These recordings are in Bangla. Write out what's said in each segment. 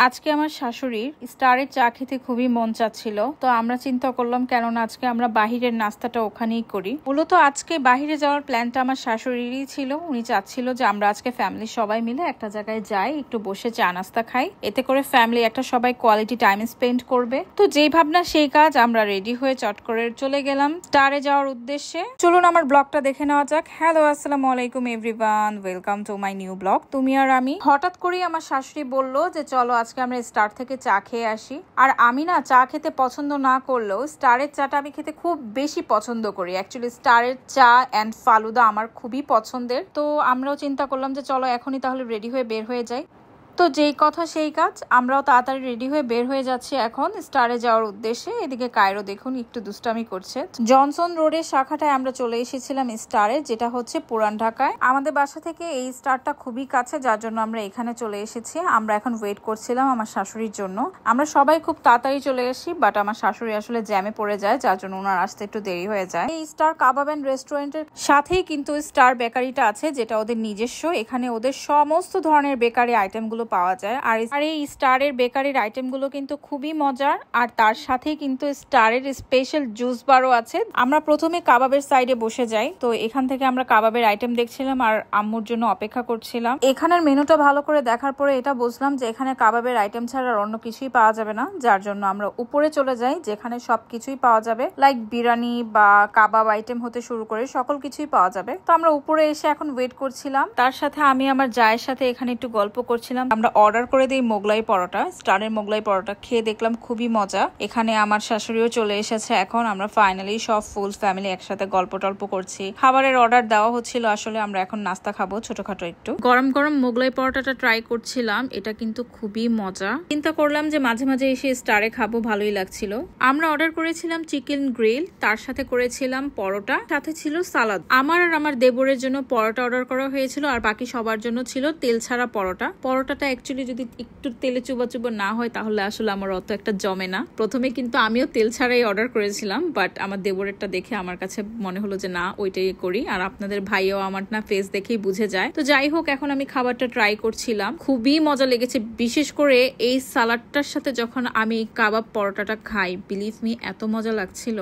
আজকে আমার শাশুড়ির স্টারের চা খেতে খুবই মন চাচ্ছিল, তো আমরা চিন্তা করলাম কেননা আজকে আমরা বাহিরের নাস্তাটা ওখানেই করি। মূলত আজকে বাহিরে যাওয়ার প্ল্যানটা আমার শাশুড়িরই ছিল। উনি চাচ্ছিল যে আমরা আজকে ফ্যামিলির সবাই মিলে একটা জায়গায় যাই, একটু বসে চা নাস্তা খাই, এতে করে ফ্যামিলি একটা সবাই কোয়ালিটি টাইম স্পেন্ড করবে। তো যেই ভাবনা সেই কাজ, আমরা রেডি হয়ে চট করে চলে গেলাম স্টারে যাওয়ার উদ্দেশ্যে। চলুন আমার ব্লগটা দেখে নেওয়া যাক। হ্যালো, আসসালামু আলাইকুম everyone, welcome to my new blog তুমি আর আমি। হঠাৎ করেই আমার শাশুড়ি বললো যে চলো আজকে আমরা স্টার থেকে চা খেয়ে আসি। আর আমি না চা খেতে পছন্দ না করলেও স্টারের চাটা আমি খেতে খুব বেশি পছন্দ করি। অ্যাকচুয়ালি স্টারের চা অ্যান্ড ফালুদা আমার খুবই পছন্দের। তো আমরাও চিন্তা করলাম যে চলো এখনই তাহলে রেডি হয়ে বের হয়ে যাই। তো যেই কথা সেই কাজ, আমরাও তাড়াতাড়ি রেডি হয়ে বের হয়ে যাচ্ছি এখন স্টারে যাওয়ার উদ্দেশ্যে। এদিকে কায়রো দেখুন একটু দুষ্টামি করছে। জনসন রোডের শাখাটায় আমরা চলে এসেছিলাম স্টারে, যেটা হচ্ছে পুরান ঢাকায়। আমাদের বাসা থেকে এই স্টারটা খুবই কাছে, যার জন্য আমরা এখানে চলে এসেছি। আমরা এখন ওয়েট করছিলাম আমার শাশুড়ির জন্য। আমরা সবাই খুব তাড়াতাড়ি চলে এসেছি, বাট আমার শাশুড়ি আসলে জ্যামে পড়ে যায়, যার জন্য ওনার আসতে একটু দেরি হয়ে যায়। এই স্টার কাবাব অ্যান্ড রেস্টুরেন্টের সাথেই কিন্তু স্টার বেকারিটা আছে, যেটা ওদের নিজস্ব। এখানে ওদের সমস্ত ধরনের বেকারি আইটেমগুলো পাওয়া যায়। আর এই স্টারের বেকারির আইটেমগুলো কিন্তু খুবই মজার। আর তার সাথে কিন্তু স্টারের স্পেশাল জুস বারও আছে। আমরা প্রথমে কাবাবের সাইডে বসে যাই। তো এখান থেকে আমরা কাবাবের আইটেম দেখছিলাম আর আম্মুর জন্য অপেক্ষা করছিলাম। এখানের মেনুটা ভালো করে দেখার পরে এটা বুঝলাম যে এখানে কাবাবের আইটেম ছাড়া অন্য কিছুই পাওয়া যাবে না, যার জন্য আমরা উপরে চলে যাই, যেখানে সবকিছুই পাওয়া যাবে, লাইক বিরিয়ানি বা কাবাব আইটেম হতে শুরু করে সকল কিছুই পাওয়া যাবে। তো আমরা উপরে এসে এখন ওয়েট করছিলাম। তার সাথে আমি আমার জায়ের সাথে এখানে একটু গল্প করছিলাম। আমরা অর্ডার করে দিই মোগলাই পরোটা। স্টারের মোগলাই পরোটা খেয়ে দেখলাম খুবই মজা। এখানে আমার শাশুড়িও চলে এসেছে। এখন আমরা ফাইনালি সব ফুল ফ্যামিলি একসাথে গল্প টল্প করছি। খাবারের অর্ডার দেওয়া হচ্ছিল, আসলে আমরা এখন নাস্তা খাবো ছোটখাটো একটু। গরম গরম মোগলাই পরোটাটা ট্রাই করছিলাম, এটা কিন্তু খুবই মজা। চিন্তা করলাম যে মাঝে মাঝে এসে স্টারে খাবো, ভালোই লাগছিল। আমরা অর্ডার করেছিলাম চিকেন গ্রিল, তার সাথে করেছিলাম পরোটা, সাথে ছিল সালাদ। আমার আর আমার দেবরের জন্য পরোটা অর্ডার করা হয়েছিল, আর বাকি সবার জন্য ছিল তেল ছাড়া পরোটা। পরোটাটা অ্যাকচুয়ালি যদি একটু তেলে চুবা চুবা না হয় তাহলে আসলে আমার অত একটা জমে না। প্রথমে কিন্তু আমিও তেল ছাড়াই অর্ডার করেছিলাম, বাট আমার দেবরেরটা দেখে আমার কাছে মনে হলো যে না, ওইটাই করি। আর আপনাদের ভাইও আমার না ফেস দেখেই বুঝে যায়। তো যাই হোক, এখন আমি খাবারটা ট্রাই করছিলাম, খুবই মজা লেগেছে। বিশেষ করে এই সালাডটার সাথে যখন আমি কাবাব পরোটাটা খাই, বিলিভ মি এত মজা লাগছিল।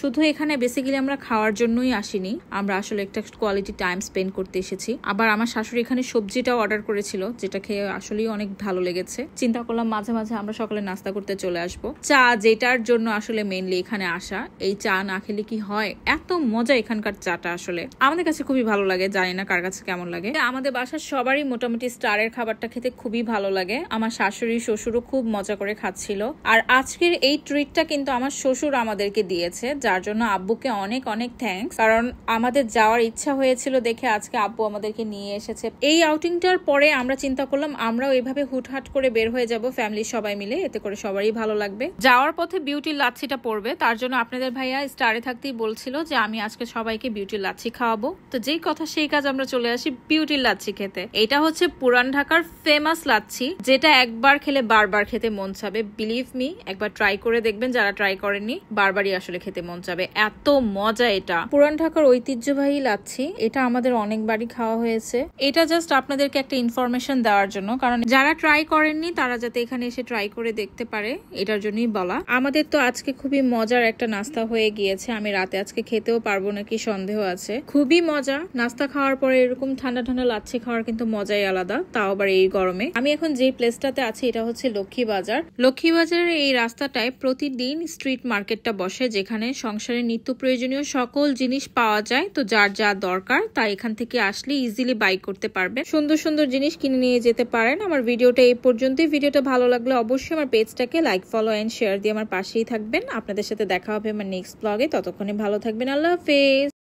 শুধু এখানে বেসিক্যালি আমরা খাওয়ার জন্যই আসিনি, আমরা আসলে একটা কোয়ালিটি টাইম স্পেন্ড করতে এসেছি। আবার আমার শাশুড়ি এখানে সবজিটাও অর্ডার করেছিল, যেটা খেয়ে আসলেই অনেক ভালো লেগেছে। চিন্তা করলাম মাঝে মাঝে আমরা সকালে নাস্তা করতে চলে আসবো। চা, যেটার জন্য আসলে মেইনলি এখানে আসা, এই চা না খেলে কি হয়, এত মজা এখানকার চাটা। আসলে আমাদের কাছে খুবই ভালো লাগে, জানি না কার কাছে কেমন লাগে। আমাদের বাসার সবারই মোটামুটি স্টারের খাবারটা খেতে খুবই ভালো লাগে। আমার শাশুড়ি শ্বশুরও খুব মজা করে খাচ্ছিল। আর আজকের এই ট্রিটটা কিন্তু আমার শ্বশুর আমাদেরকে দিয়েছে, যার জন্য আব্বুকে অনেক অনেক থ্যাঙ্কস। কারণ আমাদের যাওয়ার ইচ্ছা হয়েছিল দেখে আজকে আব্বু আমাদেরকে নিয়ে এসেছে। এই আউটিংটার পরে আমরা চিন্তা করলাম আমরাও এভাবে হুটহাট করে বের হয়ে যাব ফ্যামিলির সবাই মিলে, এতে করে সবারই ভালো লাগবে। যাওয়ার পথে বিউটির লাচ্ছিটা পড়বে, তার জন্য আপনাদের ভাইয়া স্টারে থাকতেই বলছিল যে আমি আজকে সবাইকে বিউটির লাচ্ছি খাওয়াবো। তো যেই কথা সেই কাজ, আমরা চলে আসি বিউটির লাচ্ছি খেতে। এটা হচ্ছে পুরান ঢাকার ফেমাস লাচ্ছি, যেটা একবার খেলে বারবার খেতে মন চাবে। বিলিভ মি, একবার ট্রাই করে দেখবেন, যারা ট্রাই করেননি বারবারই আসলে খেতে মন যাবে, এত মজা। এটা পুরান ঢাকার ঐতিহ্যবাহী লাচ্ছি, এটা আমাদের অনেকবারই খাওয়া হয়েছে। এটা জাস্ট আপনাদেরকে একটা ইনফরমেশন দেওয়ার জন্য, কারণ যারা ট্রাই করেননি তারা যাতে এখানে এসে ট্রাই করে দেখতে পারে, এটার জন্যই বলা। আমাদের তো আজকে খুবই মজার একটা নাস্তা হয়ে গিয়েছে। আমি রাতে আজকে খেতেও পারবো নাকি সন্দেহ আছে। খুবই মজা। নাস্তা খাওয়ার পরে এরকম ঠান্ডা ঠান্ডা লাচ্ছি খাওয়ার কিন্তু মজাই আলাদা, তাও আবার এই গরমে। আমি এখন যে প্লেসটাতে আছি এটা হচ্ছে লক্ষ্মীবাজার। লক্ষ্মীবাজারের এই রাস্তাটায় প্রতিদিন স্ট্রিট মার্কেটটা বসে, যেখানে সংসারের নিত্য প্রয়োজনীয় সকল জিনিস পাওয়া যায়। তো যার যা দরকার তা এখান থেকে আসলে ইজিলি বাই করতে পারবে, সুন্দর সুন্দর জিনিস কিনে নিয়ে যেতে পারেন। আমার ভিডিওটা এই পর্যন্তই। ভিডিওটা ভালো লাগলে অবশ্যই আমার পেজটাকে লাইক, ফলো এন্ড শেয়ার দিয়ে আমার পাশেই থাকবেন। আপনাদের সাথে দেখা হবে আমার নেক্সট ব্লগে। ততক্ষণে ভালো থাকবেন। আল্লাহ হাফেজ।